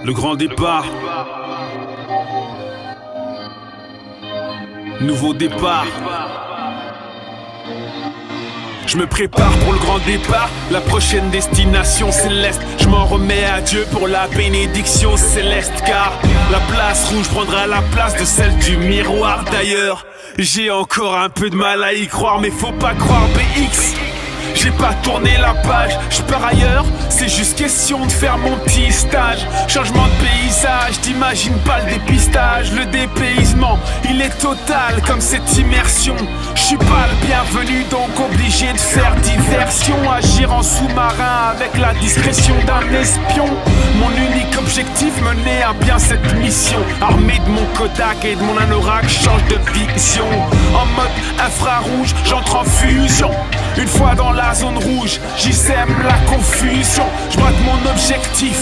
Le grand départ. Nouveau départ. Je me prépare pour le grand départ, la prochaine destination céleste. Je m'en remets à Dieu pour la bénédiction céleste. Car la place rouge prendra la place de celle du miroir. D'ailleurs, j'ai encore un peu de mal à y croire, mais faut pas croire BX. J'ai pas tourné la page, j'pars ailleurs, c'est juste question de faire mon petit stage. Changement de paysage, t'imagines pas le dépistage. Le dépaysement, il est total comme cette immersion. J'suis pas le bienvenu, donc obligé de faire diversion. Agir en sous-marin avec la discrétion d'un espion. Mon unique objectif, mener à bien cette mission. Armé de mon Kodak et de mon anorak, change de vision. En mode infrarouge, j'entre en fusion. Une fois dans la zone rouge, j'y sème la confusion. J'braque mon objectif,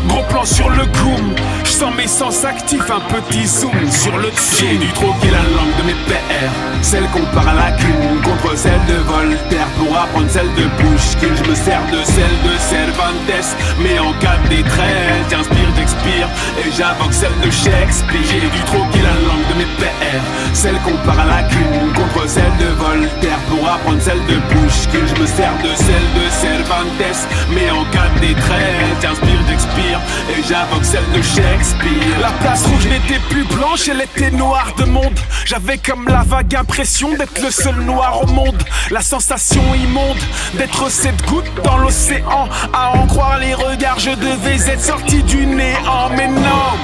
gros plan sur le goom. J'sens mes sens actifs, un petit zoom sur le dessus. J'ai dû troquer la langue de mes pères, celle qu'on parle à la cune, contre celle de Voltaire, pour apprendre celle de Pushkin. Je me sers de celle de Cervantes, mais en cas de détresse, j'inspire, j'expire, et j'invoque celle de Shakespeare. J'ai dû troquer la langue de mes pères, celle qu'on parle à la cune, contre celle de Voltaire, pour apprendre celle de Pushkin. Je me sers de celle de Cervantes, mais en cas de détresse, j'inspire, j'expire, et j'invoque celle de Shakespeare. La place rouge n'était plus blanche, elle était noire de monde. J'avais comme la vague impression d'être le seul noir au monde. La sensation immonde d'être cette goutte dans l'océan. À en croire les regards, je devais être sorti du néant. Mais non,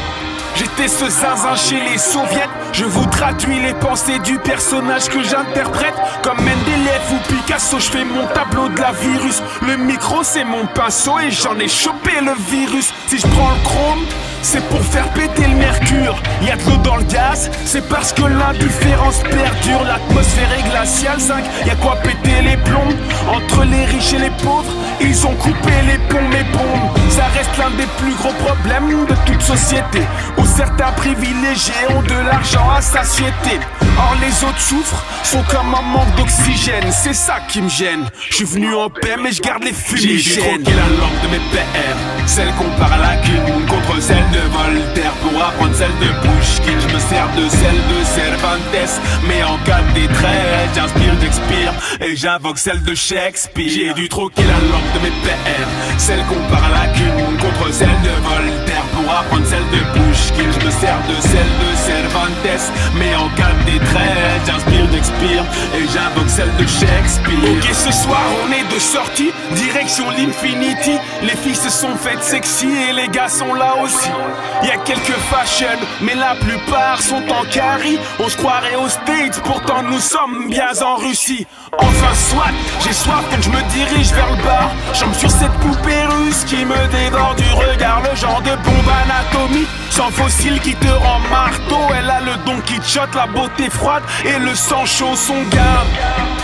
j'étais ce zinzin chez les soviets. Je vous traduis les pensées du personnage que j'interprète. Comme Mendeleev ou Picasso, je fais mon tableau de la virus. Le micro c'est mon pinceau et j'en ai chopé le virus. Si je prends le chrome, c'est pour faire péter le mercure. Y'a de l'eau dans le gaz, c'est parce que l'indifférence perdure. L'atmosphère est glaciale, 5, y'a quoi péter les plombs. Entre les riches et les pauvres, ils ont coupé les ponts. Mais bon, ça reste l'un des plus gros problèmes de toute société, où certains privilégiés ont de l'argent à satiété. Or les autres souffrent, sont comme un manque d'oxygène. C'est ça qui me gêne. Je suis venu en paix mais je garde les fumigènes. J'ai dû troquer la langue de mes pères, celle qu'on parle à la cune, contre celle de Voltaire, pour apprendre celle de Pushkin. Je me sers de celle de Cervantes, mais en cas de détresse, j'inspire, j'expire, et j'invoque celle de Shakespeare. J'ai dû troquer la langue de mes pères, celle qu'on parle à la cune, contre celle de Voltaire, pour apprendre celle de Pushkin. Je me sers de celle de Cervantes, mais en cas de détresse, j'inspire, j'expire, et j'invoque celle de Shakespeare. Ok, ce soir on est de sortie, direction l'Infinity. Les filles se sont faites sexy et les gars sont là aussi. Y'a quelques fashion, mais la plupart sont en carry. On se croirait aux States, pourtant nous sommes bien en Russie. Enfin soit, j'ai soif quand je me dirige vers le bar. J'tombe sur cette poupée russe qui me dévore du regard. Le genre de bombe anatomie, sans fossile qui te rend marteau. Elle a le Don Quichotte, la beauté froide et le sang chaud, son garde.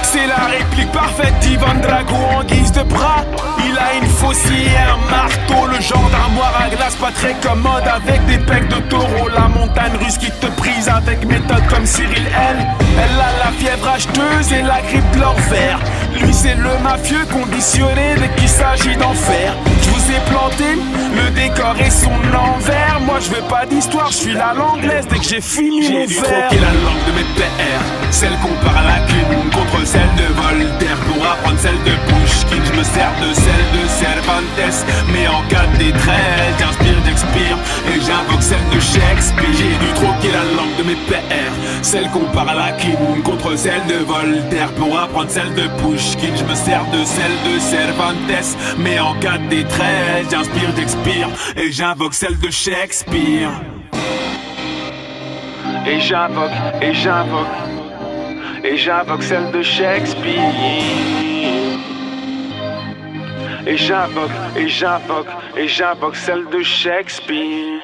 C'est la réplique parfaite d'Ivan Drago en guise de bras. Il a une faucille et un marteau, le genre d'armoire à glace pas très commode, avec des pecs de taureau. La montagne russe qui te prise avec méthode comme Cyril L. Elle a la fièvre acheteuse et la grippe de l'enfer. Lui c'est le mafieux conditionné dès qu'il s'agit d'en faire. Je vous ai planté, le décor est son envers. Moi je veux pas d'histoire, je suis à l'anglaise dès que j'ai fini mon J'ai dû verre. troquer la langue de mes pères, celle qu'on parle à la cune, contre celle de Voltaire, pour apprendre celle de Pushkin. Je me sers de celle de Cervantes, mais en cas de détresse, j'inspire, j'expire, et j'invoque celle de Shakespeare. J'ai dû troquer la langue de mes pères, celle qu'on parle à la cune, contre celle de Voltaire, pour apprendre celle de Pushkin. Je me sers de celle de Cervantes, mais en cas de détresse, j'inspire, j'expire, et j'invoque celle de Shakespeare. Et j'invoque, et j'invoque, et j'invoque celle de Shakespeare. Et j'invoque, et j'invoque, et j'invoque celle de Shakespeare.